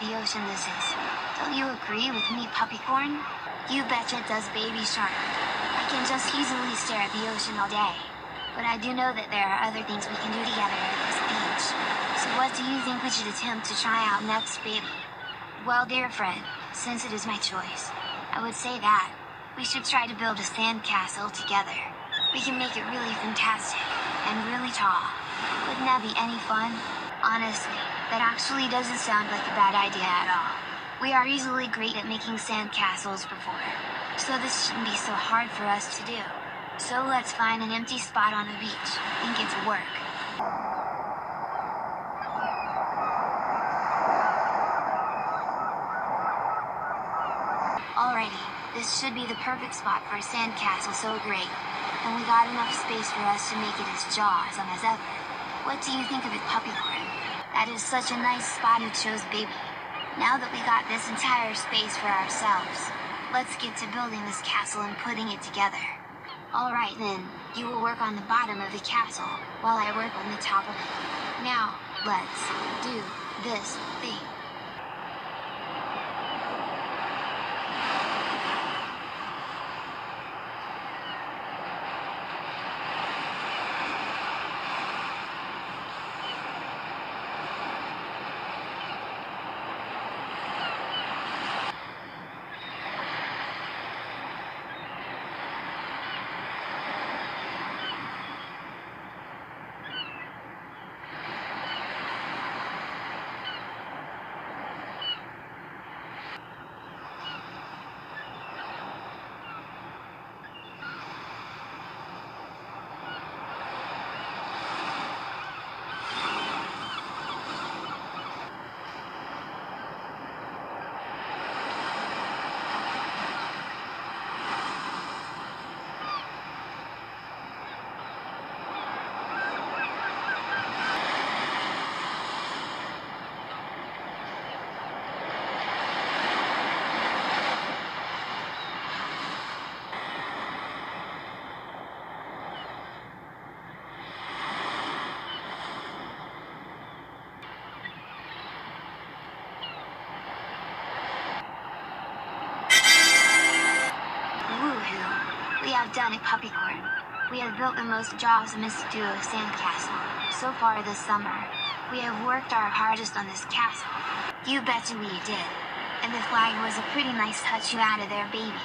the ocean this is. Don't you agree with me, Puppycorn? You betcha it does, baby shark. I can just easily stare at the ocean all day. But I do know that there are other things we can do together at this beach. So what do you think we should attempt to try out next, baby? Well, dear friend, since it is my choice, I would say that we should try to build a sandcastle together. We can make it really fantastic and really tall. Wouldn't that be any fun? Honestly, that actually doesn't sound like a bad idea at all. We are easily great at making sandcastles before, so this shouldn't be so hard for us to do. So let's find an empty spot on the beach and get to work. Alrighty, this should be the perfect spot for a sandcastle, so great. And we got enough space for us to make it as awesome as ever. What do you think of it, Puppycorn? That is such a nice spot you chose, baby. Now that we got this entire space for ourselves, let's get to building this castle and putting it together. Alright then, you will work on the bottom of the castle, while I work on the top of it. Now, let's do this thing. We have done it, Puppycorn. We have built the most awesomest duo sandcastle so far this summer. We have worked our hardest on this castle. You betcha we did. And the flag was a pretty nice touch you added there, baby.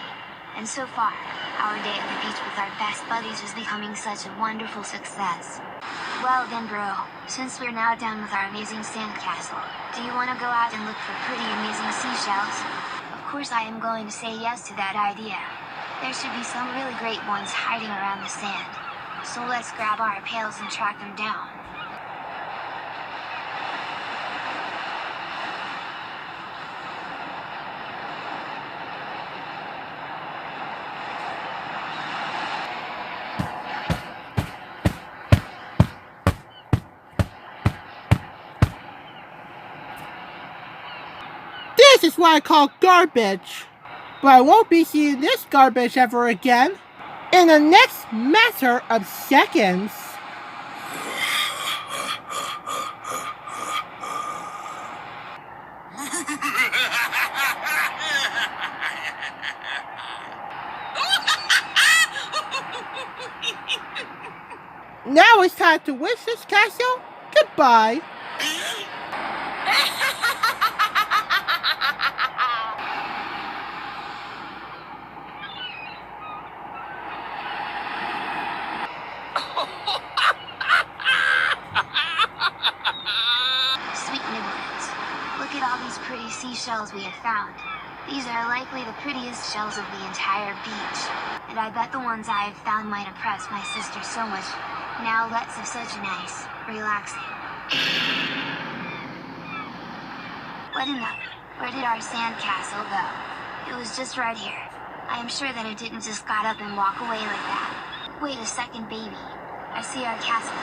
And so far, our day at the beach with our best buddies is becoming such a wonderful success. Well then, bro, since we're now done with our amazing sandcastle, do you want to go out and look for pretty amazing seashells? Of course I am going to say yes to that idea. There should be some really great ones hiding around the sand. So let's grab our pails and track them down. This is what I call garbage. But I won't be seeing this garbage ever again. In the next matter of seconds. Now it's time to wish this castle goodbye. Pretty seashells we have found. These are likely the prettiest shells of the entire beach, and I bet the ones I have found might impress my sister so much. Now let's have such a nice, relaxing. What in the? Where did our sandcastle go? It was just right here. I am sure that it didn't just got up and walk away like that. Wait a second, baby. I see our castle.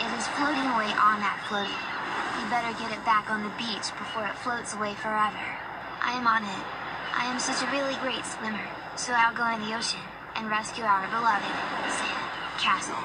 It is floating away on that floaty. We better get it back on the beach before it floats away forever. I am on it. I am such a really great swimmer, so I'll go in the ocean and rescue our beloved sand castle.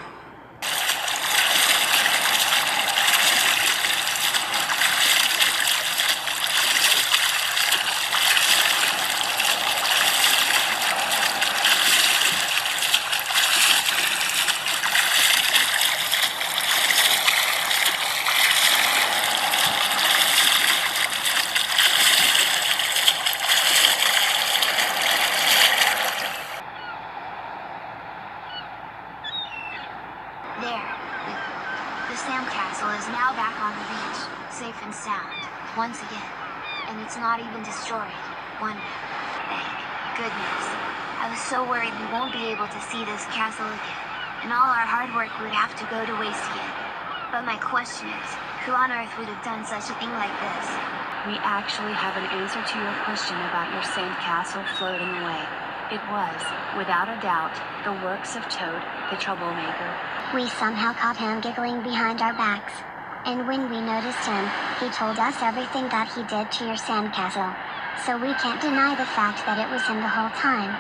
it's not even destroyed. One. Thank goodness. I was so worried we won't be able to see this castle again, and all our hard work would have to go to waste again. But my question is, who on earth would have done such a thing like this? We actually have an answer to your question about your sandcastle floating away. It was, without a doubt, the works of Toad, the troublemaker. We somehow caught him giggling behind our backs. And when we noticed him, he told us everything that he did to your sandcastle. So we can't deny the fact that it was him the whole time.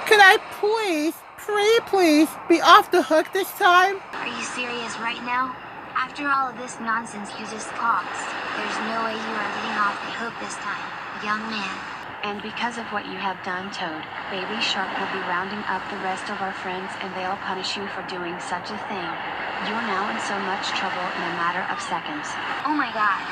Can I please, pretty please, be off the hook this time? Are you serious right now? After all of this nonsense you just caused, there's no way you are getting off the hook this time, young man. And because of what you have done, Toad, Baby Shark will be rounding up the rest of our friends and they'll punish you for doing such a thing. You're now in so much trouble in a matter of seconds. Oh my god.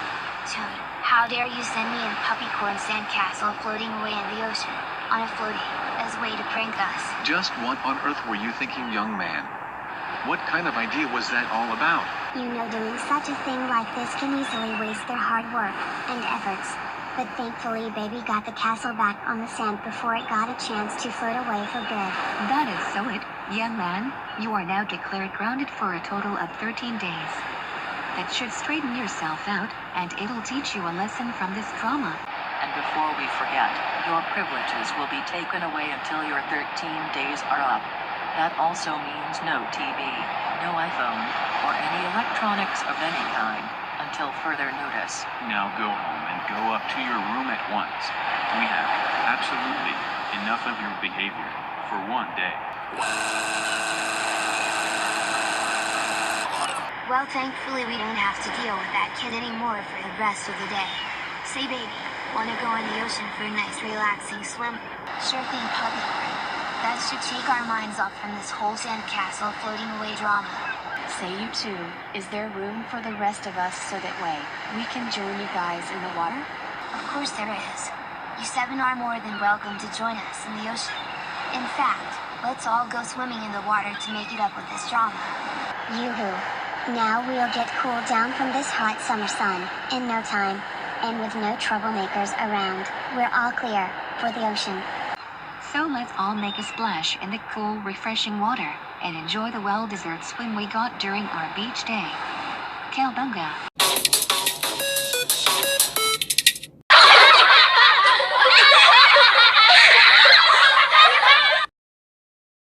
Toad, how dare you send me and Puppycorn Sandcastle floating away in the ocean, on a floaty, as a way to prank us? Just what on earth were you thinking, young man? What kind of idea was that all about? You know, doing such a thing like this can easily waste their hard work and efforts. But thankfully, Baby got the castle back on the sand before it got a chance to float away for good. That is so it, young man. You are now declared grounded for a total of 13 days. That should straighten yourself out, and it'll teach you a lesson from this drama. And before we forget, your privileges will be taken away until your 13 days are up. That also means no TV, no iPhone, or any electronics of any kind, until further notice. Now go home and go up to your room at once. We have absolutely enough of your behavior for one day. Well, thankfully we don't have to deal with that kid anymore for the rest of the day. Say, baby, wanna go in the ocean for a nice relaxing swim? Sure thing, Puppycorn. That should take our minds off from this whole sandcastle floating away drama. Say you too, is there room for the rest of us so that way we can join you guys in the water? Of course there is. You 7 are more than welcome to join us in the ocean. In fact, let's all go swimming in the water to make it up with this drama. Yoo-hoo. Now we'll get cooled down from this hot summer sun in no time. And with no troublemakers around, we're all clear for the ocean. So let's all make a splash in the cool, refreshing water and enjoy the well-deserved swim we got during our beach day. Cowabunga!